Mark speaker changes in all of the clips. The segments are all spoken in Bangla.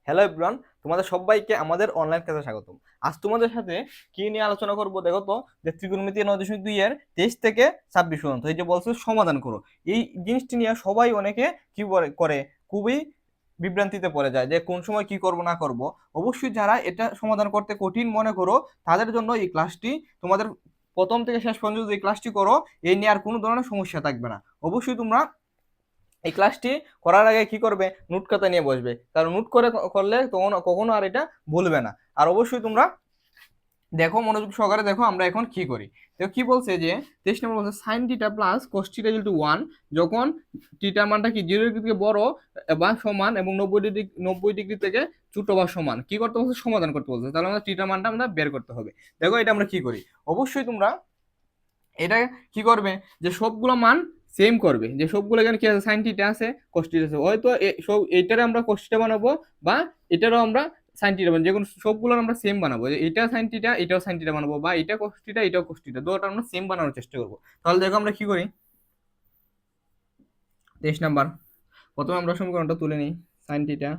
Speaker 1: হ্যালো এভরিওয়ান, তোমাদের সবাইকে আমাদের অনলাইন ক্লাসে স্বাগতম। আজ তোমাদের সাথে কি নিয়ে আলোচনা করব দেখো তো, যে ত্রিকোণমিতি 9.2 এর 23 থেকে 26 পর্যন্ত এই যে বলছে সমাধান করো, এই জিনিসটি নিয়ে সবাই অনেকে কি করে খুবই বিভ্রান্তিতে পড়ে যায় যে কোন সময় কি করব না করব। অবশ্যই যারা এটা সমাধান করতে কঠিন মনে করো তাদের জন্য এই ক্লাসটি তোমাদের প্রথম থেকে শেষ পর্যন্ত এই ক্লাসটি করো, এই নিয়ে আর কোনো ধরনের সমস্যা থাকবে না। অবশ্যই তোমরা এই ক্লাসটি করার আগে কি করবে, নোট খাতা নিয়ে বসবে, কারণ নোট করে করলে তখন কখনো আর এটা ভুলবে না। আর অবশ্যই তোমরা দেখো, মনোযোগ সহকারে দেখো আমরা এখন কি করি। দেখো কি বলছে যে 23 নম্বর বলছে sine theta plus cos theta equal to 1 যখন থিটার মানটা কি 0 ডিগ্রি থেকে বড় বা সমান এবং 90 ডিগ্রি থেকে ছোট বা সমান কি করতে বলছে, সমাধান করতে বলছে। তাহলে আমরা থিটার মানটা আমরা বের করতে হবে। দেখো এটা আমরা কি করি, অবশ্যই তোমরা এটা কি করবে, যে সবগুলো মান সেম করবে, যে সবগুলো এখানে কি আছে সাইন থিটা আছে cos থিটা আছে, হয়তো সব এইটারে আমরা cos থিটা বানাবো বা এটারও আমরা সাইন থিটা বানাবো, যে কোনো সবগুলো আমরা সেম বানাবো, যে এটা সাইন থিটা এটাও সাইন থিটা বানাবো বা এটা cos থিটা এটাও cos থিটা, দুটোটা আমরা সেম বানানোর চেষ্টা করবো। তাহলে দেখো আমরা কি করি, 23 নাম্বার প্রথমে আমরা সমীকরণটা তুলে নিই, সাইন থিটা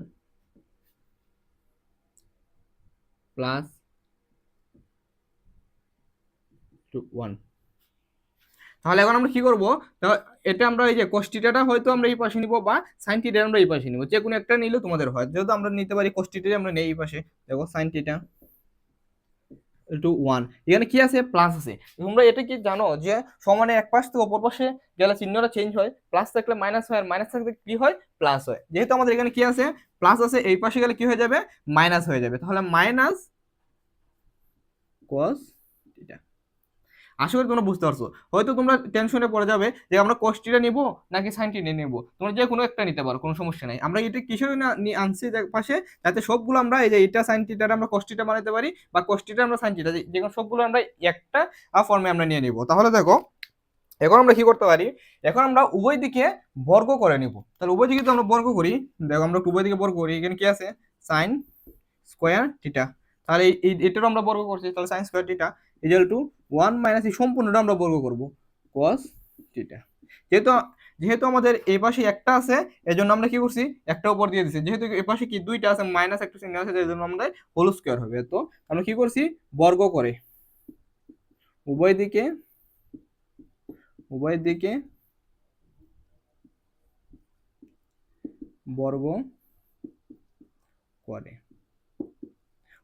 Speaker 1: প্লাস 1। তাহলে এখন আমরা কি করব, এটা আমরা এই যে cos থিটাটা হয়তো আমরা এই পাশে নিব বা sin থিটা আমরা এই পাশে নিব, যে কোনো একটা নিলে তোমাদের হয়, যেহেতু আমরা নিতে পারি cos থিটা আমরা নেই এই পাশে। দেখো sin থিটা টু 1, এখানে কি আছে প্লাস আছে। তোমরা এটা কি জানো যে সমানের এক পাশ থেকে অপর পাশে গেলে চিহ্নটা চেঞ্জ হয়, প্লাস থাকলে মাইনাস হয় আর মাইনাস থাকলে কি হয় প্লাস হয়। যেহেতু আমাদের এখানে কি আছে প্লাস আছে, এই পাশে গেলে কি হয়ে যাবে মাইনাস হয়ে যাবে, তাহলে মাইনাস cos থিটা। আশা করি তোমরা বুঝতে পারছো। হয়তো তোমরা টেনশনে পড়ে যাবে যে আমরা cos থিটা নিব নাকি sin থিটা নিব, তোমরা যে কোনো একটা নিতে পারো, কোনো সমস্যা নাই। আমরা এটা কিসের না আনছি পাশে, যাতে সবগুলো আমরা এই যে এটা sin থিটা আমরা cos থিটা বানাতে পারি বা cos থিটা আমরা sin থিটা, যে কোনো সবগুলো আমরা একটা ফর্মে আমরা নিয়ে নিব। তাহলে দেখো এখন আমরা কি করতে পারি, এখন আমরা উভয় দিকে বর্গ করে নিব। তাহলে উভয় দিকে তো আমরা বর্গ করি, দেখো আমরা উভয় দিকে বর্গ করি, এখানে কি আছে sin স্কয়ার থিটা, তাহলে এটারও আমরা বর্গ করছি, তাহলে sin square theta equal to 1 minus এই সম্পূর্ণটা আমরা বর্গ করব cos থিটা। যেহেতু যেহেতু আমাদের এই পাশে একটা আছে এজন্য আমরা কি করছি একটা উপর দিয়ে দিছি, যেহেতু এই পাশে কি দুইটা আছে মাইনাস একটা চিহ্ন আছে এজন্য আমাদের হোল স্কয়ার হবে। তো আমরা কি করছি বর্গ করে উভয় দিকে উভয় দিকে বর্গ করে,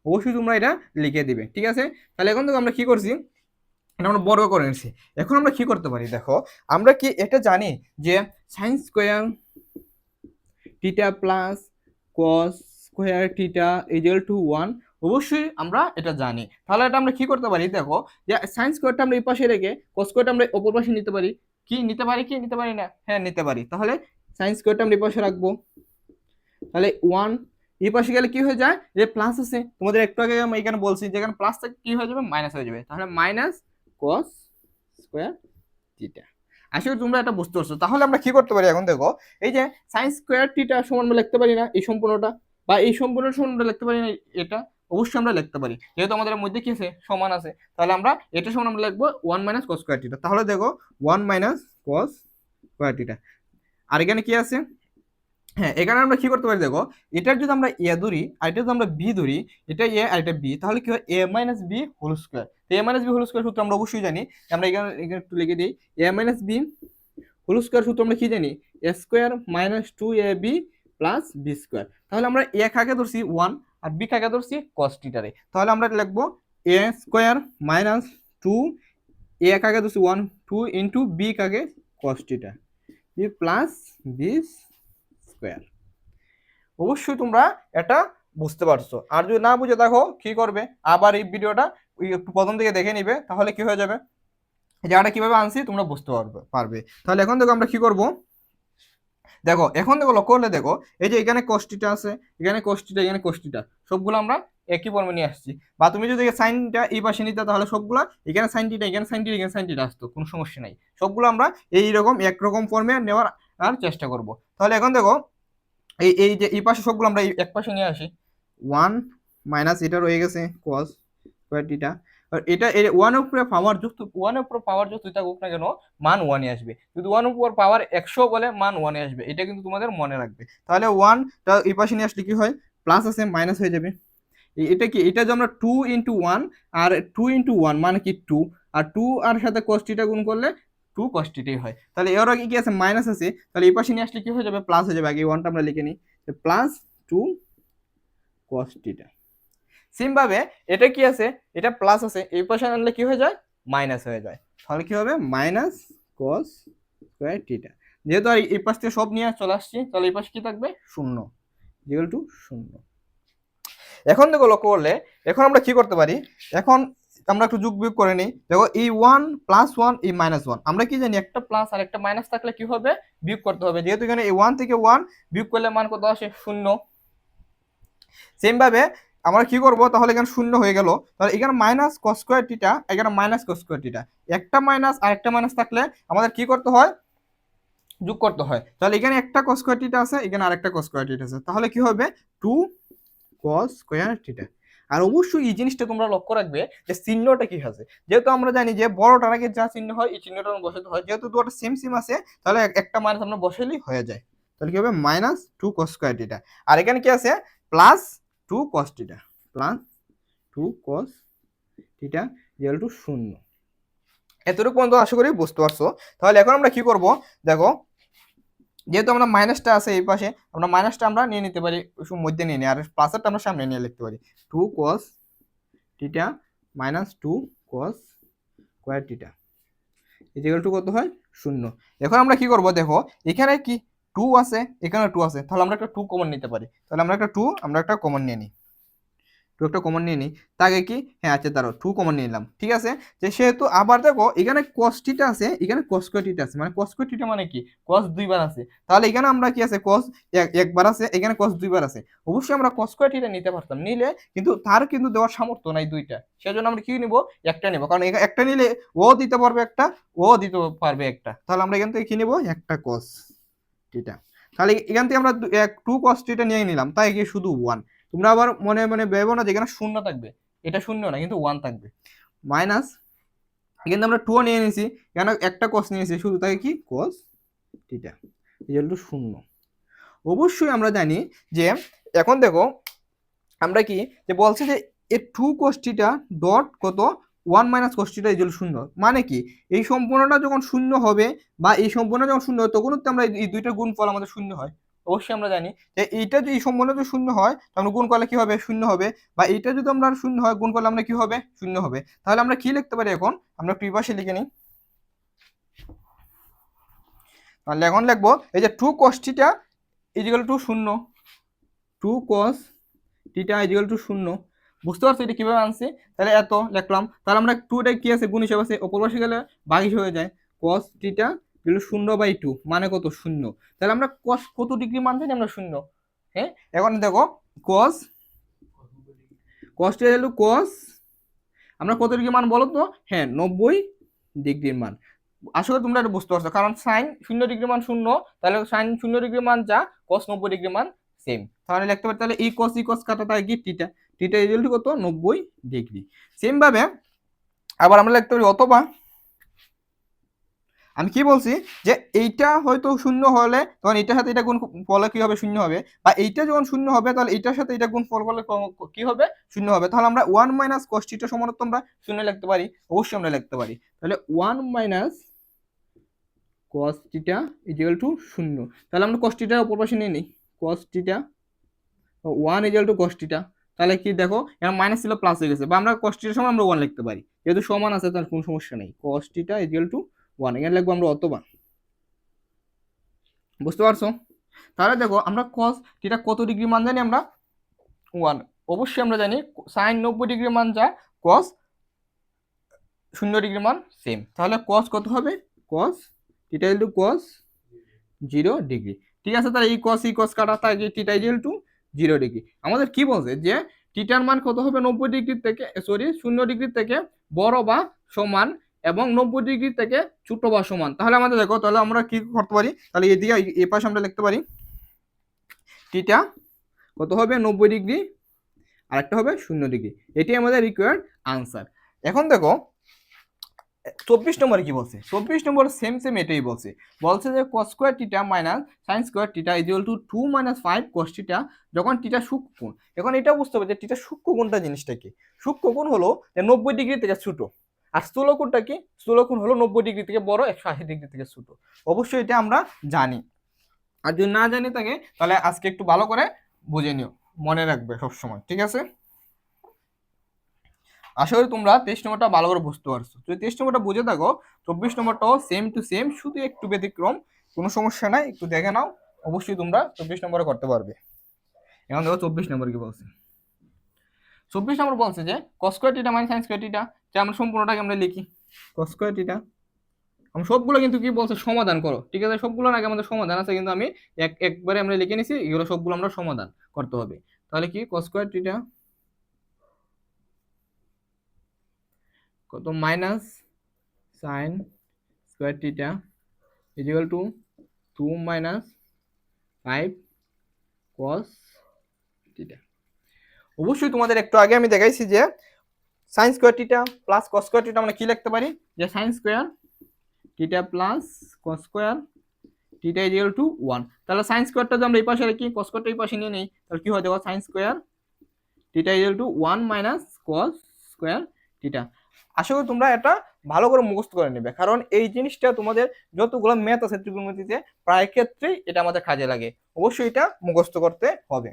Speaker 1: অবশ্যই তোমরা এটা লিখে দিবে, ঠিক আছে। তাহলে এখন থেকে আমরা কি করছি, এটা আমরা বর্গ করে নিচ্ছি। এখন আমরা কি করতে পারি, দেখো আমরা কি এটা জানি যে sine square theta plus cos square theta equal to 1, অবশ্যই আমরা এটা জানি। তাহলে এটা আমরা কি করতে পারি, দেখো যে সাইন স্কোয়ারটা আমরা এই পাশে রেখে কস স্কোয়ারটা আমরা অপর পাশে নিতে পারি, কি নিতে পারি কি নিতে পারি না, হ্যাঁ নিতে পারি। তাহলে সাইন স্কোয়ারটা আমরা এই পাশে রাখবো, তাহলে 1 এই পাশে গেলে কি হয়ে যায়, যে প্লাস আছে, তোমাদের একটু আগে আমি এখানে বলছি যেখানে প্লাস থাকে কি হয়ে যাবে মাইনাস হয়ে যাবে, তাহলে মাইনাস কস স্কোয়ার থিটা। আশা করি তোমরা এটা বুঝতে পারছো। তাহলে আমরা কি করতে পারি, এখন দেখো এই যে সাইন স্কোয়ার থিটা সমান আমরা লিখতে পারি না এই সম্পূর্ণটা, বা এই সম্পূর্ণ সমানটা লিখতে পারি না এটা, অবশ্যই আমরা লিখতে পারি, যেহেতু আমাদের মধ্যে কি আছে সমান আছে। তাহলে আমরা এটা সমান আমরা লিখবো 1 মাইনাস কস স্কোয়ার থিটা। তাহলে দেখো 1 মাইনাস কস স্কোয়ার থিটা, আর এখানে কি আছে, হ্যাঁ এখানে আমরা কি করতে পারি, দেখো এটার যদি আমরা এ ধরি আর এটা যদি আমরা বি ধরি, এটা এ আর এটা বি, তাহলে কি হয় এ মাইনাস বি হোল স্কোয়ার। তো এ মাইনাস বি হোল স্কোয়ার সূত্র আমরা অবশ্যই জানি, আমরা এখানে এখানে একটু লিখে দিই, A minus B whole square সূত্র আমরা কি জানি, A square minus 2ab plus B square. তাহলে আমরা এ কাকে ধরছি 1 আর বি কাকে ধরছি কস থিটারে, তাহলে আমরা লিখবো এ স্কোয়ার মাইনাস 2, এ কাকে ধরছি 1 2 ইন্টু বি কাকে cos theta b plus B square. অবশ্যই তোমরা এটা বুঝতে পারছো, আর যদি না বুঝে দেখো কি করবে, আবার এই ভিডিওটা একটু প্রথম থেকে দেখে নিবে, তাহলে কি হয়ে যাবে জায়গাটা কিভাবে আনছি তোমরা বুঝতে পারবে। তাহলে এখন দেখো আমরা কি করব, দেখো এখন দেখো লক্ষ্য করলে দেখো এই যে এখানে কোষ্টিটা আছে, এখানে কোষ্টিটা, এখানে কোষ্টিটা, সবগুলো আমরা একই ফর্মে নিয়ে আসছি। বা তুমি যদি সাইনটা এই পাশে নিতে তাহলে সবগুলো এখানে সাইন থিটা এখানে সাইন থিটা এখানে সাইন থিটা আসতো, কোনো সমস্যা নাই। সবগুলো আমরা এইরকম একরকম ফর্মে নেওয়ার আর চেষ্টা করব। তাহলে এখন দেখো এই এই যে এই পাশে সবগুলো আমরা এক পাশে নিয়ে আসি, 1 মাইনাস এটা রয়ে গেছে cos স্কয়ার থিটা, আর এটা ওয়ান এর উপরে পাওয়ার যুক্ত, ওয়ানের উপরে পাওয়ার যত থাকুক না কেন মান 1 এ আসবে, যদি 1 এর উপর পাওয়ার 100 বলে মান 1 এ আসবে, এটা কিন্তু তোমাদের মনে রাখবে। তাহলে 1 টা এই পাশে নিয়ে আসলে কি হয় প্লাস আছে মাইনাস হয়ে যাবে। এটা কি, এটা যে আমরা 2 × 1 আর 2 × 1 মানে কি 2, আর 2 আর সাথে cos θ গুণ করলে 2 cos θ হয়। তাহলে এর আগে কি আছে, মাইনাস আছে, তাহলে এই পাশে নিয়ে আসলে কি হয়ে যাবে, প্লাস হয়ে যাবে। আগে 1টা আমরা লিখে নিই, প্লাস 2 cos θ। সেম ভাবে এটা কি আছে, এটা প্লাস আছে, এই পাশে আনলে কি হয়ে যায়, মাইনাস হয়ে যায়। তাহলে কি হবে, মাইনাস cos স্কয়ার θ। যেহেতু আর এই পাশ থেকে সব নিয়ে চলে আসছি, তাহলে এই পাশে কি থাকবে, 0 ইকুয়াল টু 0। এখন দেখো লক্ষ্য করলে এখন আমরা কি করতে পারি, এখন আমরা একটু যোগ বিয়োগ করে নিই। দেখো এই 1 + 1 এই -1, আমরা কি জানি একটা প্লাস আর একটা মাইনাস থাকলে কি হবে, বিয়োগ করতে হবে। যেহেতু এখানে এই 1 থেকে 1 বিয়োগ করলে মান কত আসে, 0। সেম ভাবে আমরা কি করব, তাহলে এখানে 0 হয়ে গেল, তাহলে এখানে মাইনাস cos স্কয়ার θ, এখানে মাইনাস cos স্কয়ার θ, একটা মাইনাস আর একটা মাইনাস থাকলে আমাদের কি করতে হয়, যোগ করতে হয়। তাহলে এখানে একটা cos স্কয়ার θ আছে, এখানে আরেকটা cos স্কয়ার θ আছে, তাহলে কি হবে 2 cos স্কয়ার θ। আর অবশ্যই এই জিনিসটা তোমরা লক্ষ্য রাখবে যে চিহ্নটা কি আছে। যেহেতু আমরা জানি যে বড়টার আগে যা চিহ্ন হয় এই চিহ্নটা আমরা বসাতে হয়, যেহেতু দুটো সেম সেম আছে তাহলে একটা মাইনাস আমরা বসাইলেই হয়ে যায়। তাহলে কি হবে, -2 cos স্কয়ার θ। আর এখানে কি আছে, +2 cos θ, +2 cos θ = 0। এতটুকু পর্যন্ত আশা করি বুঝতে পারছো। তাহলে এখন আমরা কি করব, দেখো যেহেতু আমরা মাইনাসটা আছে এই পাশে, আমরা মাইনাসটা আমরা নিয়ে নিতে পারি, মধ্যে নিয়ে নিই, আর প্লাসেরটা আমরা সামনে নিয়ে লিখতে পারি, 2 cos θ -2 cos square θ equal to কত হয়, 0। এখন আমরা কি করব, দেখো এখানে কি 2 আছে, এখানে 2 আছে, তাহলে আমরা একটা 2 কমন নিতে পারি। তাহলে আমরা একটা কমন নিয়ে নিই, 2 একটা কমন নিয়ে নিই। তাকে কি, হ্যাঁ আচ্ছা দাঁড়াও, 2 কমন নিয়ে নিলাম, ঠিক আছে। যে সেহেতু আবার দেখো এখানে cos θ আছে, এখানে cos স্কয়ার θ আছে, মানে cos স্কয়ার θ মানে কি, cos দুইবার আছে। তাহলে এখানে আমরা কি আছে, cos একবার আছে, এখানে cos দুইবার আছে। অবশ্যই আমরা cos স্কয়ার θ নিতে পারতাম, নিলে কিন্তু তার কিন্তু দেওয়ার সামর্থ্য নাই দুইটা, সেজন্য আমরা কি নিব, একটা নিব। কারণ একটা নিলে ও দিতে পারবে একটা, ও দিতে পারবে একটা, তাহলে আমরা এখান থেকে কি নিব, একটা cos θ। তাহলে এখান থেকে আমরা 2 cos θ নিয়ে নিলাম, তাই কি শুধু 1। তোমরা আবার মনে মনে ভেবো না যেখানে 0 থাকবে, এটা 0 না কিন্তু 1 থাকবে। মাইনাস এখানে আমরা 2 নিয়ে নিয়েছি, এখানে একটা cos নিয়েছি শুধু, তাই কি cos θ = 0। অবশ্যই আমরা জানি যে এখন দেখো আমরা কি যে বলছে যে এই 2 cos θ ডট কত, 1 - cos θ = 0। মানে কি, এই সম্পূর্ণটা যখন 0 হবে বা এই সম্পূর্ণ যখন 0 হয় তখন তো আমরা এই দুইটার গুণফল আমাদের 0 হয়। অবশ্যই আমরা জানি যে এইটা যদি এই সম্পূর্ণ যদি 0 হয় তাহলে গুণ করলে কি হবে, 0 হবে। বা এইটা যদি আমরা 0 হয় গুণ করলে আমরা কি হবে, 0 হবে। তাহলে আমরা কি লিখতে পারি, এখন আমরা একটু পাশে লিখে নিই। তাহলে এখন লিখবো এই যে 2 cos θ = 0, 2 cos θ = 0। বুঝতে পারছো এটা কিভাবে আনছি, তাহলে এত লিখলাম। তাহলে আমরা 2টা কি আছে, গুণ হিসাব আছে, অপর পাশে গেলে ভাগ হিসাব হয়ে যায়, cos θ = 0/2 মানে কত, 0। তাহলে আমরা cos কত ডিগ্রি মান জানি, আমরা 0। হ্যাঁ, এখন দেখো cos θ cos আমরা কত ডিগ্রি মান বলো তো, হ্যাঁ 90 ডিগ্রির মান। আসলে তোমরা এটা বুঝতে পারছো, কারণ sin 0 ডিগ্রি মান 0, তাহলে sin 0 ডিগ্রি মান যা, cos 90 ডিগ্রি মান সেম। তাহলে লিখতে পারি, তাহলে এই cos কাটা তাই কি θ = কত, 90 ডিগ্রি। সেম ভাবে আবার আমরা লিখতে পারি, অথবা আমি কি বলছি যে এইটা হয়তো 0 হলে তখন এটার সাথে এটা গুণ ফলে কি হবে, 0 হবে। বা এইটা যখন 0 হবে তাহলে এটার সাথে এটা গুণ ফল করলে কি হবে, 0 হবে। তাহলে আমরা 1 - cos θ সমানত্ব আমরা 0 লিখতে পারি, অবশ্যই আমরা লিখতে পারি। তাহলে 1 - cos θ = 0। তাহলে আমরা cos θ উপর পাশে নিয়ে নিই, cos θ 1 = cos θ। তাহলে কি দেখো এখানে মাইনাস ছিল প্লাস হয়ে গেছে, বা আমরা cos θ এর সময় আমরা 1 লিখতে পারি, যেহেতু সমান আছে তার কোনো সমস্যা নেই। cos θ = 1, এখানে লিখবো আমরা অথবা। বুঝতে পারছো? তাহলে দেখো আমরা cos θ কত ডিগ্রি মান জানি, আমরা 1। অবশ্যই আমরা জানি sin 90 ডিগ্রি মান যা, cos 0 ডিগ্রি মান সেম। তাহলে cos কত হবে, cos θ = cos 0 ডিগ্রি। ঠিক আছে, তাহলে এই cos কাটা থাকে θ = 0 ডিগ্রি। আমাদের কি বলছে যে থিটার মান কত হবে, 90 ডিগ্রি থেকে 0 ডিগ্রি থেকে বড় বা সমান এবং 90 ডিগ্রি থেকে ছোট বা সমান। তাহলে আমাদের দেখো, তাহলে আমরা কি করতে পারি, তাহলে এদিকে এই পাশে আমরা লিখতে পারি θ কত হবে, 90 ডিগ্রি, আর একটা হবে 0 ডিগ্রি। এটি আমাদের রিকোয়ার্ড আনসার। এখন দেখো 24 নম্বরে কি বলছে? 24 নম্বর সেম এটাই বলছে। বলছে যে cos square theta minus sin square theta equal two 2 - 5 cos theta যখন থিটা সূক্ষ্ম কোণ। এখন এটা বুঝতে হবে যে থিটা সূক্ষ্ম কোণটা জিনিসটা কি? সূক্ষ্ম কোণ হলো যে 90 ডিগ্রি থেকে ছোট। আর স্থূল কোণটা কি? স্থূল কোণ হলো 90 ডিগ্রি থেকে বড়, 180 ডিগ্রি থেকে ছোট। অবশ্যই এটা আমরা জানি। আর যদি না জানি থাকে তাহলে আজকে একটু ভালো করে বুঝে নিও, মনে রাখবে সবসময়, ঠিক আছে? আশা করি তোমরা 23 নম্বরটা ভালো করে বুঝতে পারছো। যদি 23 নম্বরটা বুঝে থাকো, 24 নম্বরটাও সেম টু সেম, শুধু একটু ব্যতিক্রম, কোনো সমস্যা নাই, একটু দেখে নাও, অবশ্যই তোমরা 24 নম্বরে করতে পারবে। এখন দেখো 24 নম্বর কি বলছে। 24 নম্বর বলছে যে cos square theta minus sin square theta, যে আমরা সম্পূর্ণটাকে আমরা লিখি cos স্কয়ার থিটা। আমরা সবগুলো কিন্তু কি বলছে সমাধান করো, ঠিক আছে? সবগুলোর আগে আমাদের সমাধান আছে, কিন্তু আমি একবারে আমরা লিখে নিছি, এগুলো সবগুলো আমরা সমাধান করতে হবে। তাহলে কি cos স্কয়ার থিটা কত minus sin square theta equal two 2 - 5 cos theta. অবশ্যই তোমাদের একটু আগে আমি দেখাইছি যে sin square theta plus cos square theta আমরা কি লিখতে পারি, যে sin square theta plus cos square theta equal to 1। তাহলে sin স্কয়ারটা যদি আমরা এই পাশে রাখি, cos স্কয়ারটা এই পাশে নিয়ে নেই, তাহলে কি হয় দেখো, sin square theta equal to 1 - cos square theta. আশা করি তোমরা এটা ভালো করে মুখস্থ করে নেবে, কারণ এই জিনিসটা তোমাদের যতগুলো ম্যাথ আছে ত্রিকোণমিতিতে প্রায় ক্ষেত্রেই এটা আমাদের কাজে লাগে। অবশ্যই এটা মুখস্থ করতে হবে।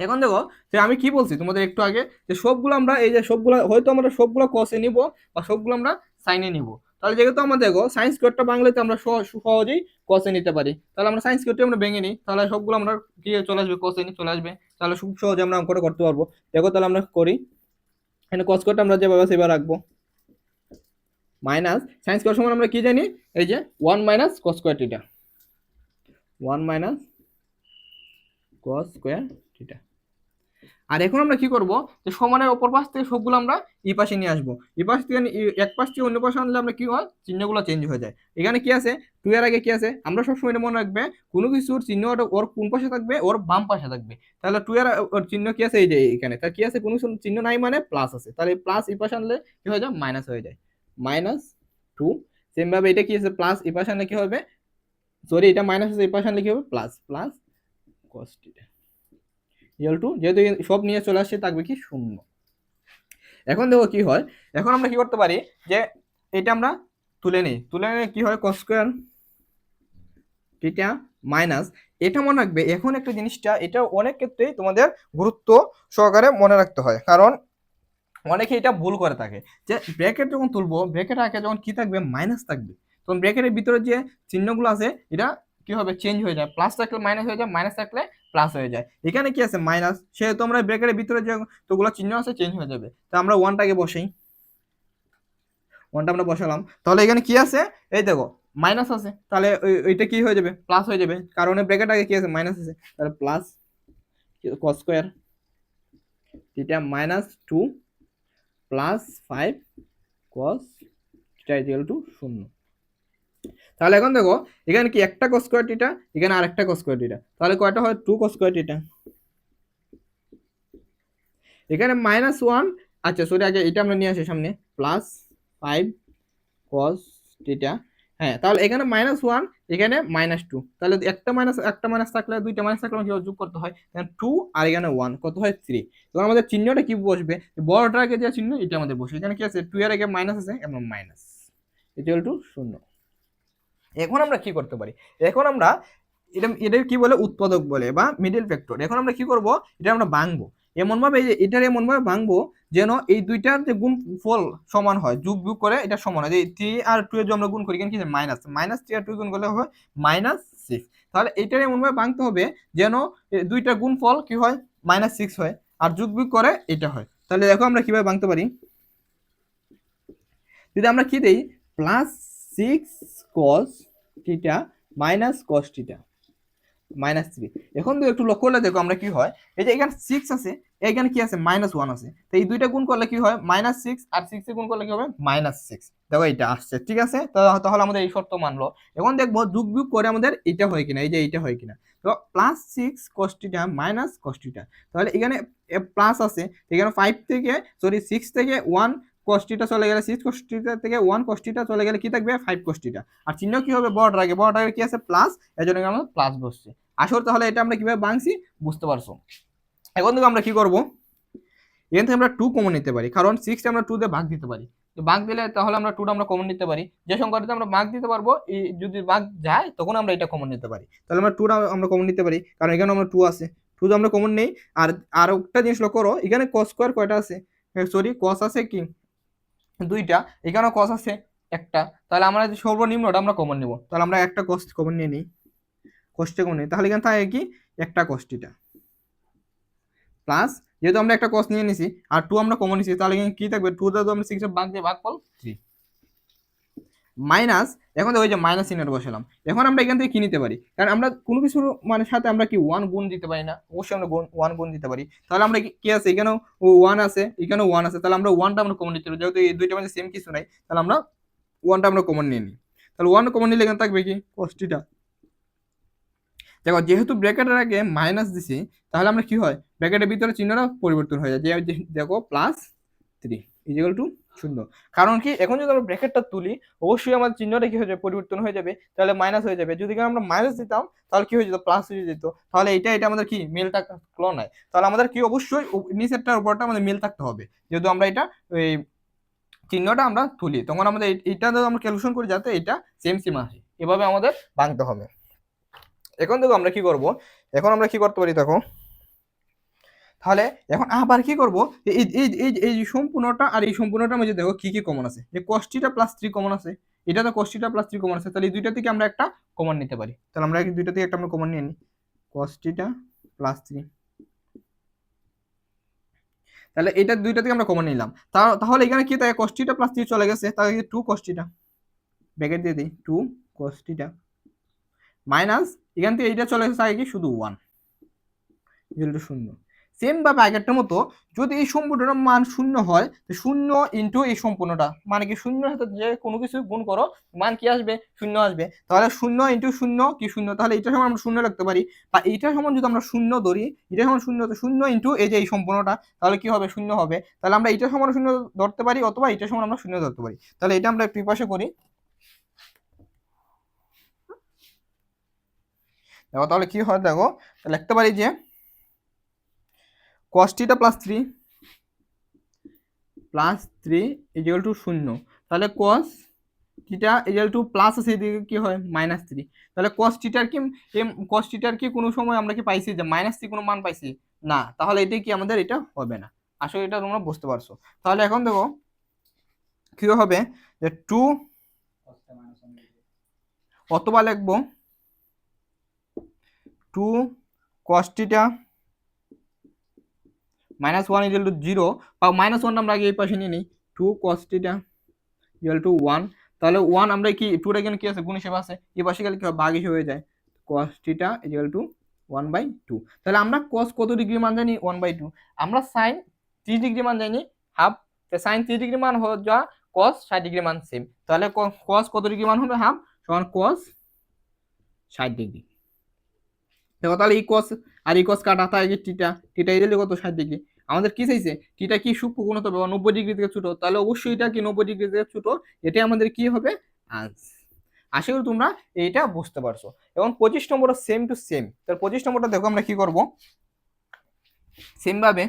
Speaker 1: এখন দেখো যে আমি কি বলছি তোমাদের একটু আগে, যে সবগুলো আমরা এই যে সবগুলো হয়তো আমরা সবগুলো কসে নিব বা সবগুলো আমরা সাইনে নিব। তাহলে যেহেতু আমরা দেখো সাইন স্কোয়ারটা বাংলাতে আমরা সহজেই কসে নিতে পারি, তাহলে আমরা সাইন স্কোয়ারটা আমরা ভেঙে নিই, তাহলে সবগুলো আমরা কি চলে আসবে, কসে চলে আসবে, তাহলে খুব সহজে আমরা অঙ্কটা করতে পারবো। দেখো তাহলে আমরা করি, এখানে কস স্কোয়ারটা আমরা যেভাবে সেভাবে রাখবো, মাইনাস সাইন স্কোয়ার সমান আমরা কি জানি, এই যে 1 - cos square theta, 1 - cos square theta. আর এখন আমরা কি করব, যে সমানের অপর পাশ থেকে সবগুলো আমরা এই পাশে নিয়ে আসবো। এই পাশ থেকে এক পাশ থেকে অন্য পাশে আনলে আমরা কি হয়, চিহ্নগুলো চেঞ্জ হয়ে যায়। এখানে কি আছে, 2 এর আগে কি আছে, আমরা সবসময় এটা মনে রাখবে, কোনো কিছুর চিহ্ন ওর কোন পাশে থাকবে, ওর বাম পাশে থাকবে। তাহলে 2 এর ওর চিহ্ন কি আছে, এই যে এখানে, তার কি আছে, কোনো চিহ্ন নাই মানে প্লাস আছে, তাহলে প্লাস এই পাশে আনলে কি হয়ে যায়, মাইনাস হয়ে যায়, -2। সেম ভাবে এটা কি আছে, প্লাস এই পাশে আনলে কি হবে, সরি এটা মাইনাস আছে, এই পাশে আনলে কি হবে, plus plus cos theta equal two, যেহেতু সব নিয়ে চলে আসছে থাকবে কি, 0। এখন দেখো কি হয়, এখন আমরা কি করতে পারি, যে এটা আমরা তুলে নিই, তুলে নিলে কি হয়, cos স্কয়ার থিটা মাইনাস, এটা মনে রাখবে। এখন একটা জিনিসটা, এটা অনেক ক্ষেত্রেই তোমাদের গুরুত্ব সহকারে মনে রাখতে হয়, কারণ অনেকে এটা ভুল করে থাকে, যে ব্র্যাকেট যখন তুলবো, ব্র্যাকেট আগে যখন কি থাকবে, মাইনাস থাকবে, তখন ব্র্যাকেটের ভিতরে যে চিহ্নগুলো আছে এটা কি হবে, চেঞ্জ হয়ে যায়, প্লাস থাকলে মাইনাস হয়ে যায়, মাইনাস থাকলে প্লাস হয়ে যায়। এখানে কি আছে, মাইনাস, সেহেতু আমরা ব্র্যাকেটের ভিতরে যে তোগুলো চিহ্ন আছে চেঞ্জ হয়ে যাবে, তো আমরা ওয়ানটাকে বসাই, ওয়ানটা আমরা বসালাম, তাহলে এখানে কি আছে, এই দেখো মাইনাস আছে, তাহলে ওইটা কি হয়ে যাবে, প্লাস হয়ে যাবে, কারণ ব্র্যাকেট আগে কি আছে, মাইনাস আছে, তাহলে plus cos square theta -2 plus 5 cos theta equal to 0। তাহলে এখন দেখো এখানে কি একটা cos স্কয়ার থিটা, এখানে আরেকটা cos স্কয়ার থিটা, তাহলে কয়টা হয়, 2 cos স্কয়ার থিটা, এখানে -1, আচ্ছা সরি আগে এটা আমরা নিয়ে আসি সামনে, +5 cos থিটা। হ্যাঁ, তাহলে এখানে -1, এখানে -2, তাহলে একটা মাইনাস থাকলে, দুইটা মাইনাস থাকলে কি যোগ করতে হয়, 2 আর এখানে 1 কত হয়, 3। তখন আমাদের চিহ্নটা কি বসবে, বড়টার আগে যে চিহ্ন এটা আমাদের বসবে, এখানে কি আছে, 2 এর আগে মাইনাস আছে, এবং মাইনাস ইকুয়াল টু 0। এখন আমরা কি করতে পারি, এখন আমরা এদের কি বলে, উৎপাদক বলে বা মিডল ফ্যাক্টর। এখন আমরা কি করব, এটা আমরা ভাঙবো এমন ভাবে, এটার এমন ভাবে ভাঙবো যেন এই দুইটার যে গুণফল সমান হয়, যোগ বিয়োগ করে এটা সমান হয়, যে 3 আর 2 এর যে আমরা গুণ করি, এখানে কি মাইনাস, -3 আর 2 গুণ করলে হবে -6। তাহলে এটার এমন ভাবে ভাঙতে হবে যেন দুইটা গুণফল কি হয়, -6 হয়, আর যোগ বিয়োগ করে এটা হয়। তাহলে দেখো আমরা কিভাবে ভাঙতে পারি, যদি আমরা কি দেই, +6 cos থিটা -cos থিটা -3। এখন তো একটু লক্ষ্য করলে দেখো আমরা কি হয়, এই যে এখানে 6 আছে, এখানে কি আছে, -1 আছে, তো এই দুইটা গুণ করলে কি হয়, -6 আর 6 এ গুণ করলে কি হবে, -6। দেখো এটা আসছে, ঠিক আছে, তাহলে আমাদের এই শর্ত মানলো। এখন দেখবো যোগ বিয়োগ করে আমাদের এটা হয় কিনা, এই যে এইটা হয় কিনা, তো +6 cos থিটা -cos থিটা, তাহলে এখানে প্লাস আছে, এখানে 5 থেকে, সরি 6 থেকে 1 কস্টিটা চলে গেলে 6 কস্টিটা থেকে 1 কস্টিটা চলে গেলে কি থাকবে 5 কস্টিটা। আর চিহ্ন কি হবে বড়টার আগে, বড়টার আগে কি আছে প্লাস, এই জন্য আমরা প্লাস বসছে। আসলে তাহলে এটা আমরা কিভাবে ভাঙছি বুঝতে পারছো। এখন থেকে আমরা কি করব, এখান থেকে আমরা 2 কমন নিতে পারি, কারণ 6 আমরা 2 দিয়ে ভাগ দিতে পারি। তো ভাগ দিলে তাহলে আমরা 2টা আমরা কমন নিতে পারি, যে সংখ্যাটাতে আমরা ভাগ দিতে পারবো যদি ভাগ যায় তখন আমরা এটা কমন নিতে পারি। তাহলে আমরা 2টা আমরা কমন নিতে পারি, কারণ এখানে আমরা 2 আছে, 2 আমরা কমন নেই। আর আর একটা জিনিস লক্ষ্য করো, এখানে cos স্কয়ার কয়টা আছে, সরি cos আছে কি 2টা, এখানেও cos আছে একটা। তাহলে আমরা যে সর্বনিম্নটা আমরা কমন নিব, তাহলে আমরা একটা cos কমন নিয়ে নিই, cosটা কমন নিই, তাহলে এখানে থাকে কি একটা cosটা প্লাস, যেহেতু আমরা একটা cos নিয়ে নিছি আর 2 আমরা কমন নিছি, তাহলে এখানে কি থাকবে 2 দ্বারা আমরা 6 এর ভাগ দিয়ে ভাগফল 3 মাইনাস। এখন দেখো এই যে মাইনাস চিহ্নটা বসালাম। এখন আমরা এখান থেকে কি নিতে পারি, কারণ আমরা কোনো কিছুর মানে সাথে আমরা কি 1 গুণ দিতে পারি না, অবশ্যই আমরা 1 গুণ দিতে পারি। তাহলে আমরা কি আছে এখানেও 1 আছে, এখানেও 1 আছে, তাহলে আমরা 1টা আমরা কমন নিতে পারি, যেহেতু এই দুইটা মধ্যে সেম কিছু নাই, তাহলে আমরা 1টা আমরা কমন নিয়ে নিই। তাহলে 1 কমন নিলে এখানে থাকবে কি cosটা। দেখো যেহেতু ব্র্যাকেটের আগে মাইনাস দিছি, তাহলে আমরা কি হয় ব্র্যাকেটের ভিতরে চিহ্নটা পরিবর্তন হয়ে যায়, যে দেখো প্লাস 3 ইকুয়াল টু 0। কারণ কি এখন যদি আমরা ব্র্যাকেটটা তুলি অবশ্যই আমাদের চিহ্নটা কি হয়ে যাবে পরিবর্তন হয়ে যাবে, তাহলে মাইনাস হয়ে যাবে। যদি আমরা মাইনাস দিতাম তাহলে কি হয়ে যেত প্লাস হয়ে যেত। তাহলে এটা আমাদের কি মিল থাকলো না, তাহলে আমাদের কি অবশ্যই নিচেরটার উপরটা আমাদের মিল থাকতে হবে, যেহেতু আমরা এটা এই চিহ্নটা আমরা তুলি তখন আমাদের এটা আমরা ক্যালকুলেশন করি যাতে এটা সেম সেম আসে, এভাবে আমাদের ভাঙতে হবে। এখন দেখো আমরা কি করব, এখন আমরা কি করতে পারি দেখো, তাহলে এখন আবার কি করব, এই এই এই এই সম্পূর্ণটা আর এই সম্পূর্ণটার মধ্যে দেখো কি কি কমন আছে, যে cosটা প্লাস 3 কমন আছে, এটা তো cosটা প্লাস 3 কমন আছে, তাহলে এই দুইটা থেকে আমরা একটা কমন নিতে পারি। তাহলে আমরা এই দুইটা থেকে একটা আমরা কমন নিয়ে নিই, cosটা প্লাস 3, তাহলে এটা দুইটা থেকে আমরা কমন নিলাম। তাহলে এখানে কি থাকে cosটা প্লাস 3 চলে গেছে, তাহলে 2 cosটা ব্র্যাকেট দিয়ে দিই 2 cosটা মাইনাস এখান থেকে এইটা চলে গেছে আগে কি শুধু 1 ইকুয়াল টু 0। সেম ভাবে আগেরটার মতো যদি এই সম্পূর্ণটার মান 0 হয়, 0 ইনটু এই সম্পূর্ণটা মানে কি 0 এর সাথে যে কোনো কিছু গুণ করো মান কি আসবে 0 আসবে, তাহলে 0 ইনটু 0 কি 0, তাহলে এটা সমান আমরা 0 লিখতে পারি, বা এইটা সমান যদি আমরা 0 ধরি, এটা সমান 0 তো 0 ইনটু এই যে এই সম্পূর্ণটা, তাহলে কি হবে 0 হবে। তাহলে আমরা এটা সমান 0 ধরতে পারি অথবা এটা সমান আমরা 0 ধরতে পারি। তাহলে এটা আমরা একটু পাশে করি, দেখো তাহলে কি হয় দেখো, লিখতে পারি যে cosটা প্লাস 3 ইকুয়াল টু 0, তাহলে cos theta equal two plus আছে এদিকে কি হয় মাইনাস 3। তাহলে cos থিটার কি কোনো সময় আমরা কি পাইছি যে মাইনাস 3 কোনো মান পাইছি না, তাহলে এটা কি আমাদের এটা হবে না। আসলে এটা তোমরা বুঝতে পারছো। তাহলে এখন দেখো কি হবে যে 2 অথবা লিখবো 2 cos থিটা মাইনাস 1 ইকুয়াল টু 0, বা মাইনাস 1 আমরা আগে এই পাশে নিয়ে নিই 2 cos থিটা ইকুয়াল টু 1। তাহলে 1 আমরা কি 2 এখানে কি আছে গুণ হিসেবে আছে, এই পাশে গেলে কি হবে ভাগ হিসেবে হয়ে যায়, cos থিটা ইকুয়াল টু 1/2। তাহলে আমরা cos কত ডিগ্রি মান জানি 1/2, আমরা sin 30 ডিগ্রি মান জানি হাফ, তো sin 30 ডিগ্রি মান হয়ে যা cos 60 ডিগ্রি মান সেম, তাহলে cos কত ডিগ্রি মান হবে হাফ সমান cos 60 ডিগ্রি। দেখো তাহলে এই cos আর এই cos কাটা থাকে থিটা দিলে কত 60 ডিগ্রি। আমাদের কি চাইছে থিটা কি সূক্ষ্ম কোণ হতে হবে 90 ডিগ্রি থেকে ছোট, তাহলে অবশ্যই এটা কি 90 ডিগ্রি থেকে ছোট, এটাই আমাদের কি হবে আনসার। আশা করি তোমরা এইটা বুঝতে পারছো। এবং 25 নম্বরটা সেম টু সেম, তাহলে 25 নম্বরটা দেখো আমরা কি করব, সেম ভাবে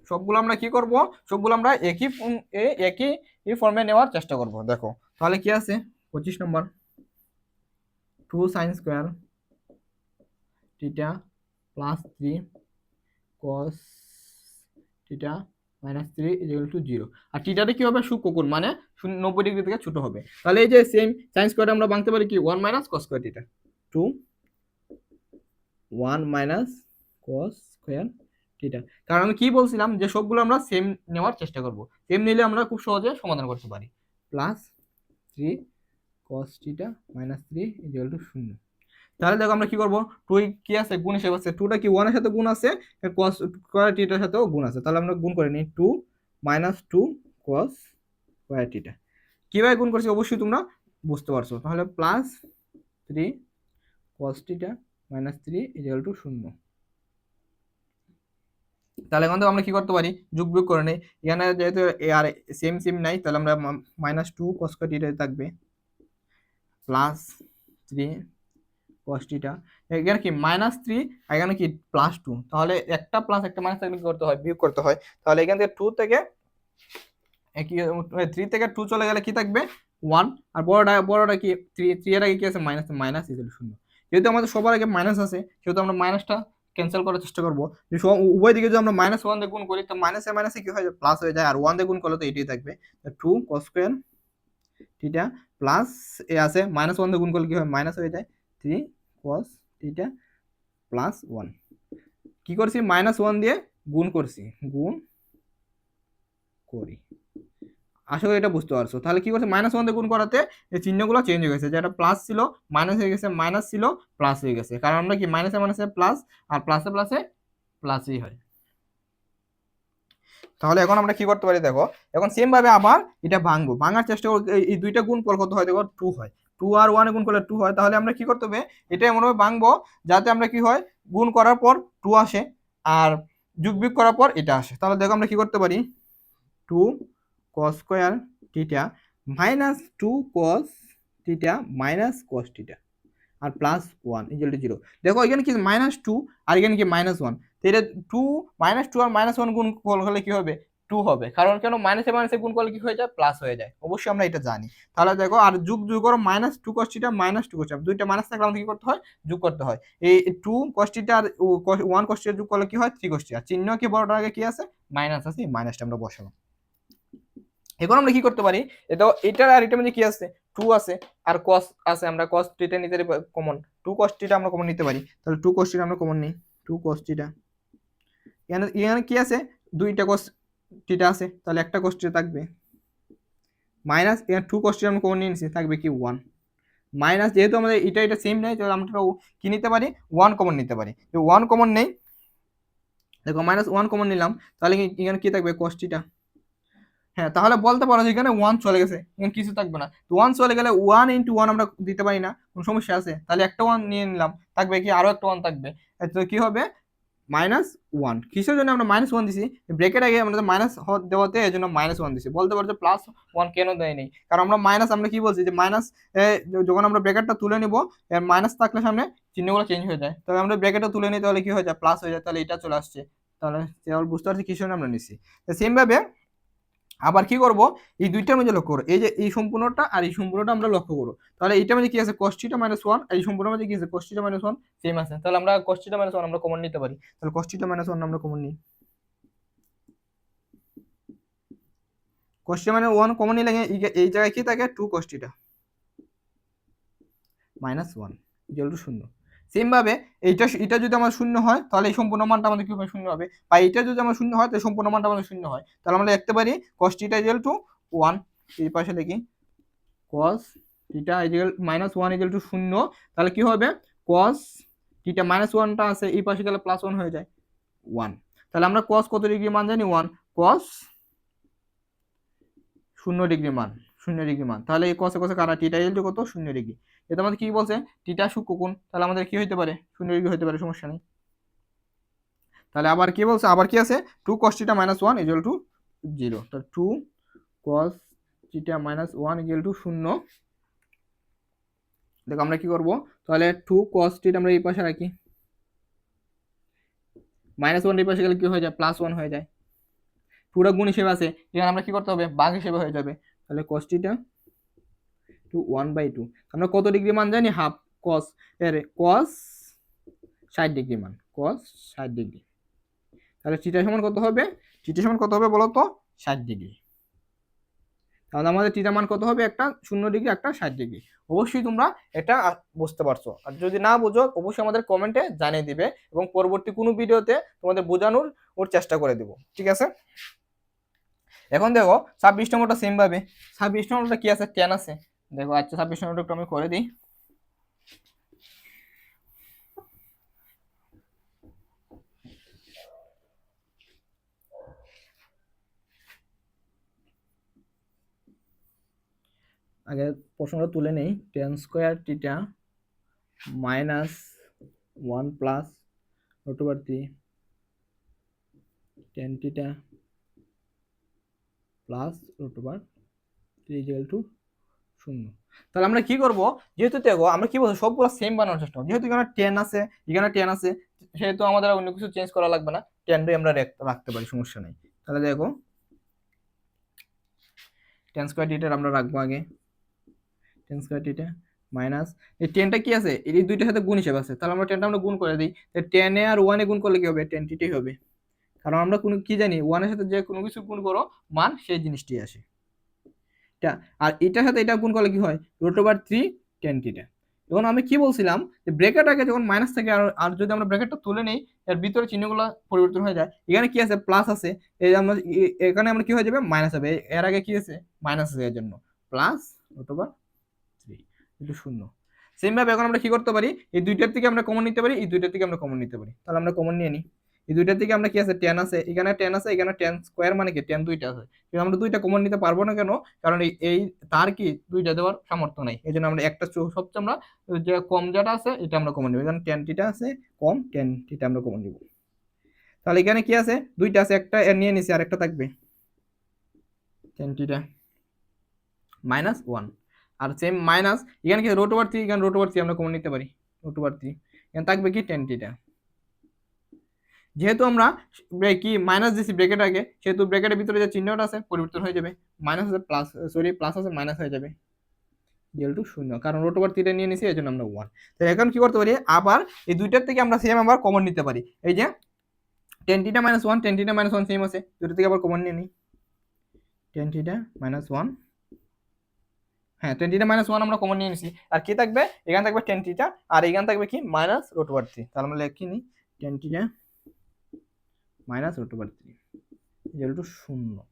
Speaker 1: সবগুলো আমরা কি করব, সবগুলো আমরা একই ফর্মে নেওয়ার চেষ্টা করব। দেখো তাহলে কি আছে 25 নম্বর 2 sin square theta plus 3 cos থিটা মাইনাস 3 ইকুয়াল টু 0। আর থিটাটা কি হবে সূক্ষ্ম কোণ মানে 90 ডিগ্রি থেকে ছোট হবে, তাহলে এই যে সেম sin স্কয়ার আমরা ভাঙতে পারি কি 1 minus cos square theta 2 1 minus cos square theta. কারণ আমি কি বলছিলাম যে সবগুলো আমরা সেম নেওয়ার চেষ্টা করব, সেম নিলে আমরা খুব সহজে সমাধান করতে পারি। প্লাস 3 cos থিটা মাইনাস 3 ইকুয়াল টু 0। তাহলে দেখো আমরা কি করব, 2 কি আছে গুণ হিসেবে আছে, 2টা কি 1 এর সাথে গুণ আছে, cos স্কয়ার থিটার সাথেও গুণ আছে, তাহলে আমরা গুণ করে নিই 2 মাইনাস 2 cos স্কয়ার থিটা। কিভাবে গুণ করছি অবশ্যই তোমরা বুঝতে পারছো। তাহলে প্লাস 3 cos থিটা মাইনাস 3 ইকুয়াল টু 0। তাহলে এখন তো আমরা কি করতে পারি, যোগ বিয়োগ করে নেই। এখানে যেহেতু আর সেম সেম নাই, তাহলে আমরা -2 cos স্কয়ার থিটা থাকবে +3 cos থিটা। এখানে কি -3 আর এখানে কি +2, তাহলে একটা প্লাস একটা মাইনাস থাকলে কি করতে হয়, বিয়োগ করতে হয়। তাহলে এখান থেকে 2 থেকে 3 থেকে 2 চলে গেলে কি থাকবে 1, আর বড়টা কি 3 এর আগে কি আছে মাইনাস, মাইনাস ইকুয়াল টু 0। যেহেতু আমাদের সবার আগে মাইনাস আছে, সেহেতু আমরা মাইনাসটা ক্যান্সেল করার চেষ্টা করবো। যে উভয় দিকে যদি আমরা -1 দিয়ে গুণ করি, তো মাইনাসে মাইনাসে কি হয়, প্লাস হয়ে যায়, আর 1 দিয়ে গুণ করলে তো এটাই থাকবে 2 cos স্কয়ার থিটা প্লাস এ আছে -1 দিয়ে গুণ করলে কি হয়, মাইনাস হয়ে যায় 3 cos থিটা প্লাস 1। কি করছি, -1 দিয়ে গুণ করছি, গুণ করি। আশা করি এটা বুঝতে পারছো। তাহলে কি করছে, -1 দিয়ে গুণ করাতে এই চিহ্নগুলো চেঞ্জ হয়ে গেছে, যেটা প্লাস ছিল মাইনাস হয়ে গেছে, মাইনাস ছিল প্লাস হয়ে গেছে, কারণ আমরা কি মাইনাসে মাইনাসে প্লাস, আর প্লাসে প্লাসে প্লাসই হয়। তাহলে এখন আমরা কি করতে পারি দেখো, এখন সেম ভাবে আবার এটা ভাঙবো, ভাঙার চেষ্টা করব। এই দুইটা গুণফল কত হয় দেখো, 2 হয়। 2 আর 1 গুণ করলে 2 হয়। তাহলে আমরা কি করতে হবে, এটা এমনভাবে ভাঙবো যাতে আমরা কি হয়, গুণ করার পর 2 আসে, আর যোগ বিয়োগ করার পর এটা আসে। তাহলে দেখো আমরা কি করতে পারি, 2 cos স্কয়ার থিটা -2 cos থিটা মাইনাস cos থিটা আর +1 ইকুয়াল টু 0। দেখো এখানে কি -2 আর এখানে কি -1, তো এটা 2 -2 আর -1 গুণ করলে কি হবে, 2 হবে। কারণ কেন, মাইনাসে মাইনাসে গুণ করলে কি হয়ে যায়, প্লাস হয়ে যায়। অবশ্যই আমরা এটা জানি। তাহলে দেখো, আর যোগ করো -2 cos থিটা -2 cos থিটা, দুইটা মাইনাস থাকলে আমাদের কি করতে হয়, যোগ করতে হয়। এই 2 cos থিটা আর 1 cos থিটা যোগ করলে কি হয়, 3 cos থিটা। চিহ্ন কি বড়টার আগে কি আছে, মাইনাস আছে, মাইনাসটা আমরা বসালাম। এখন আমরা কি করতে পারি, এটা আর এটা মধ্যে কি আছে, 2 আছে আর cos আছে, আমরা cos থিটা নিতে কমন, 2 cos থিটা আমরা কমন নিতে পারি। তাহলে 2 cos থিটা আমরা কমন নিই, 2 cos থিটা। এখানে কি আছে, দুইটা cos থিটা আছে, তাহলে একটা cos থিটা থাকবে মাইনাস, এখানে 2 cos থিটা আমরা কমন নিয়ে নিছি, থাকবে কি 1 মাইনাস। যেহেতু আমাদের এটা সেম নাই, তাহলে আমরা কি নিতে পারি, 1 কমন নিতে পারি। যে 1 কমন নেই, দেখো -1 কমন নিলাম, তাহলে এখানে কি থাকবে, cos থিটা। হ্যাঁ, তাহলে বলতে পারো যে এখানে 1 চলে গেছে, এখানে কিছু থাকবে না। তো 1 চলে গেলে 1 × 1 আমরা দিতে পারি না, কোন সমস্যা আছে? তাহলে একটা 1 নিয়ে নিলাম, থাকবে কি, আরো একটা 1 থাকবে। তো কি হবে, -1। কিসের জন্য আমরা -1 দিছি, ব্রেকেট আগে আমরা মাইনাস দেওয়াতে এই জন্য -1 দিছি। বলতে পারো যে +1 কেন দেয় নেই, কারণ আমরা মাইনাস, আমরা কি বলছি যে মাইনাস, যখন আমরা ব্রেকেটটা তুলে নিব, মাইনাস থাকলে সামনে চিহ্নগুলো চেঞ্জ হয়ে যায়। তবে আমরা ব্রেকেটটা তুলে নিই, তাহলে কি হয়ে যায়, প্লাস হয়ে যায়। তাহলে এটা চলে আসছে। তাহলে বুঝতে পারছি কিসের জন্য আমরা নিছি। সেম ভাবে আবার কি করব, এই দুইটার মধ্যে লক্ষ্য করো, এই যে এই সম্পূর্ণটা আর এই সম্পূর্ণটা আমরা লক্ষ্য করব। তাহলে এইটার মধ্যে কি আছে, cos θ - 1, আর এই সম্পূর্ণের মধ্যে কি আছে, cos θ - 1 সেম আছে। তাহলে আমরা cos θ - 1 আমরা কমন নিতে পারি। তাহলে cos θ - 1 আমরা কমন নিই। cos θ - 1 কমন নিলে এই জায়গায় কি থাকে, 2 cos θ - 1 0। সেম ভাবে এটা যদি আমার শূন্য হয়, তাহলে এই সম্পূর্ণ মানটা আমাদের কি হবে, শূন্য হবে। বা এটা যদি আমার শূন্য হয়, তাহলে সম্পূর্ণ মানটা আমাদের শূন্য হয়। তাহলে আমরা লিখতে পারি cos θ = 1, এই পাশে লিখি cos θ -1 = 0। তাহলে কি হবে, cos θ -1টা আছে, এই পাশে গেলে +1 হয়ে যায় 1। তাহলে আমরা cos কত ডিগ্রি মান জানি, 1। cos 0 ডিগ্রি মান, 0 ডিগ্রি মান। তাহলে এই cos এ কাটা, θ = কত, 0 ডিগ্রি। এটা আমাদের কি বলছে, θ সূক্ষ্মকোণ। তাহলে আমাদের কি হইতে পারে, 0 ডিগ্রি হইতে পারে, সমস্যা নেই। তাহলে আবার কি বলছে, আবার কি আছে, 2 cos θ - 1 = 0। তাহলে 2 cos θ - 1 = 0। দেখো আমরা কি করব, তাহলে 2 cos θ আমরা এই পাশে রাখি, -1 এই পাশে গেলে কি হয়ে যায়, +1 হয়ে যায়। পুরো গুণ হিসেবে আছে, এখানে আমরা কি করতে হবে, ভাগ হিসেবে হয়ে যাবে। তাহলে cos θ to 1/2, আমরা কত ডিগ্রি মান জানি, হাফ cos এর cos 60 ডিগ্রি মান, cos 60 ডিগ্রি। তাহলে θ সমান কত হবে, θ সমান কত হবে বলো তো, 60 ডিগ্রি। তাহলে আমাদের θ মান কত হবে, একটা 0 ডিগ্রি, একটা 60 ডিগ্রি। অবশ্যই তোমরা এটা বুঝতে পারছো, আর যদি না বুঝো অবশ্যই আমাদের কমেন্টে জানিয়ে দিবে, এবং পরবর্তী কোনো ভিডিওতে তোমাদের বোঝানোর চেষ্টা করে দেব, ঠিক আছে। এখন দেখো 26 নম্বরটা সেম ভাবে, 26 নম্বরটা কি আছে, tan আছে। দেখো আচ্ছা, 26 নম্বরটা একটু আমি করে দিই। আগে প্রশ্নটা তুলে নেই, tan square θ -1 + √3 tan theta plus root over 3 equal to 0। তাহলে আমরা কি করব, যেহেতু দেখো আমরা কি বলবো সবগুলো সেম বানানোর চেষ্টা করব, যেহেতু এখানে 10 আছে এখানে 10 আছে, সেহেতু আমাদের অন্য কিছু চেঞ্জ করা লাগবে না, 10টাই আমরা রাখতে পারি, সমস্যা নেই। তাহলে দেখো tan স্কয়ার থিটা আমরা রাখবো আগে, tan স্কয়ার থিটা মাইনাস এই 10টা কি আছে এই দুইটার সাথে গুণ হিসেবে আছে, তাহলে আমরা 10টা আমরা গুণ করে দিই, তাহলে 10 এ আর 1 এ গুণ করলে কি হবে, tan থিটাই হবে, কারণ আমরা কোনো কি জানি 1 এর সাথে যে কোনো কিছু গুণ করো মান সেই জিনিসটি আসে। আর এটার সাথে এটা গুণ করলে কি হয়, √3 tan থিটা। এখন আমি কি বলছিলাম যে ব্র্যাকেট আগে যখন মাইনাস থাকে আর যদি আমরা ব্র্যাকেটটা তুলে নেই এর ভিতরে চিহ্নগুলো পরিবর্তন হয়ে যায়, এখানে কি আছে প্লাস আছে, এই আমরা এখানে আমরা কি হয়ে যাবে মাইনাস হবে, এর আগে কি আছে মাইনাস আছে, এর জন্য প্লাস √3 এটা 0। সেম ভাবে এখন আমরা কি করতে পারি, এই দুইটার থেকে আমরা কমন নিতে পারি, এই দুইটার থেকে আমরা কমন নিতে পারি, তাহলে আমরা কমন নিয়ে নিই, এই দুইটার থেকে আমরা কি আছে 10 আছে, এখানে 10 আছে, এখানে tan স্কয়ার মানে কি tan দুইটা আছে, কিন্তু আমরা দুইটা কমন নিতে পারবো না কেন, কারণ এই তার কি দুইটা দেওয়ার সামর্থ্য নাই, এই জন্য আমরা একটা সবচেয়ে আমরা যে কম যেটা আছে এটা আমরা কমন নিব, এখানে tan থিটা আছে কম, tan থিটা আমরা কমন নিব। তাহলে এখানে কি আছে দুইটা আছে, একটা এর নিয়ে নিছি আর একটা থাকবে tan থিটা মাইনাস 1, আর সেম মাইনাস এখানে কি √3, এখানে √3 আমরা কমন নিতে পারি, √3 এখানে থাকবে কি tan থিটা, যেহেতু আমরা কি মাইনাস দিছি ব্র্যাকেট আগে, সেহেতু ব্র্যাকেটের ভিতরে যে চিহ্নটা আছে পরিবর্তন হয়ে যাবে, মাইনাস আছে প্লাস, সরি প্লাস আছে মাইনাস হয়ে যাবে, ইকুয়াল টু 0, কারণ √3 নিয়ে নিছি এজন্য আমরা 1। তো এখন কি করতে পারি, আবার এই দুইটার থেকে আমরা সেম আবার কমন নিতে পারি, এই যে tan theta minus 1 tan theta minus 1 same আছে, দুটো থেকে আবার কমন নিয়ে নিই, tan থিটা মাইনাস 1, হ্যাঁ tan থিটা মাইনাস 1 আমরা কমন নিয়ে নিছি, আর কি থাকবে এখানে থাকবে tan থিটা, আর এখানে থাকবে কি মাইনাস √3, তাহলে আমরা লিখি নি tan theta minus √3 equal to 0।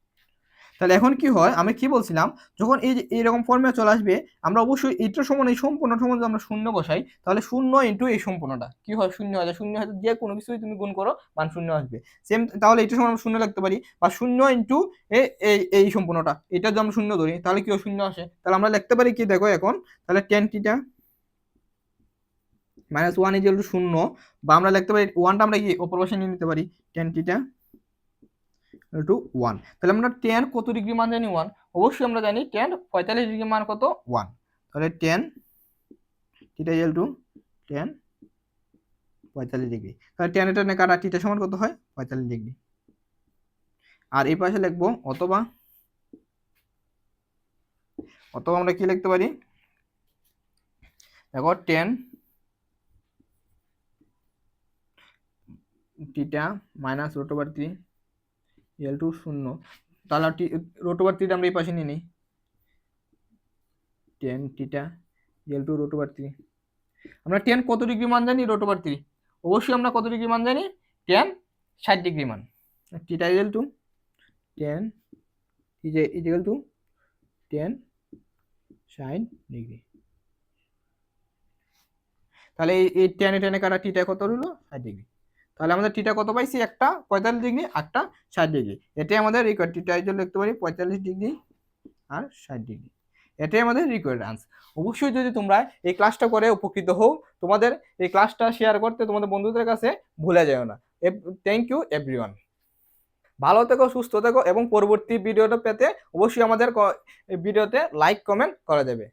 Speaker 1: তাহলে এখন কি হয়, আমি কি বলছিলাম, যখন এই যে এইরকম ফর্মে চলে আসবে আমরা অবশ্যই এইটার সমান এই সম্পূর্ণ সমান যদি আমরা 0 বসাই, তাহলে 0 ইন্টু এই সম্পূর্ণটা কি হয় 0 হয়, 0 হয় যে কোনো কিছুই তুমি গুণ করো মান 0 আসবে, সেম তাহলে এইটার সমান আমরা 0 লিখতে পারি, বা 0 ইন্টু এই সম্পূর্ণটা এটা যদি আমরা 0 ধরি তাহলে কি হয় 0 আসে, তাহলে আমরা লিখতে পারি কি দেখো এখন, তাহলে tan theta minus 1 equal to 0, বা আমরা লিখতে পারি 1টা আমরা কি অপর পাশে নিয়ে নিতে পারি, tan থিটা টু 1, তাহলে আমরা tan কত ডিগ্রি মান জানি 1, অবশ্যই আমরা জানি tan 45 ডিগ্রি মান কত 1, তাহলে tan theta equal two tan 45 degree, তাহলে tan এটা কাটা থিটা সমান কত হয় 45 ডিগ্রি, আর এই পাশে লিখবো অথবা আমরা কি লিখতে পারি, দেখো tan theta minus √3 equal to 0, তাহলে √3 আমরা এই পাশে নিয়ে নিই, tan থিটা ইকুয়াল টু √3, আমরা tan কত ডিগ্রি মান জানি √3, অবশ্যই আমরা কত ডিগ্রি মান জানি tan 60 ডিগ্রি মান, theta equal two tan equal to tan 60 degree, তাহলে এই tan এ কাটা থিটা কত হলো 60 ডিগ্রি, তাহলে আমাদের থিটা কত পাইছি, একটা 45 ডিগ্রি একটা 60 ডিগ্রি, এটাই আমাদের রিকোয়ার্ড, থিটা জন্য লিখতে পারি 45 ডিগ্রি আর 60 ডিগ্রি, এটাই আমাদের রিকোয়ার্ড আনসার। অবশ্যই যদি তোমরা এই ক্লাসটা করে উপকৃত হও, তোমাদের এই ক্লাসটা শেয়ার করতে তোমাদের বন্ধুদের কাছে ভুলে যাও না। থ্যাংক ইউ এভরিওয়ান, ভালো থেকো সুস্থ থেকো, এবং পরবর্তী ভিডিওটা পেতে অবশ্যই আমাদের ভিডিওতে লাইক কমেন্ট করা যাবে।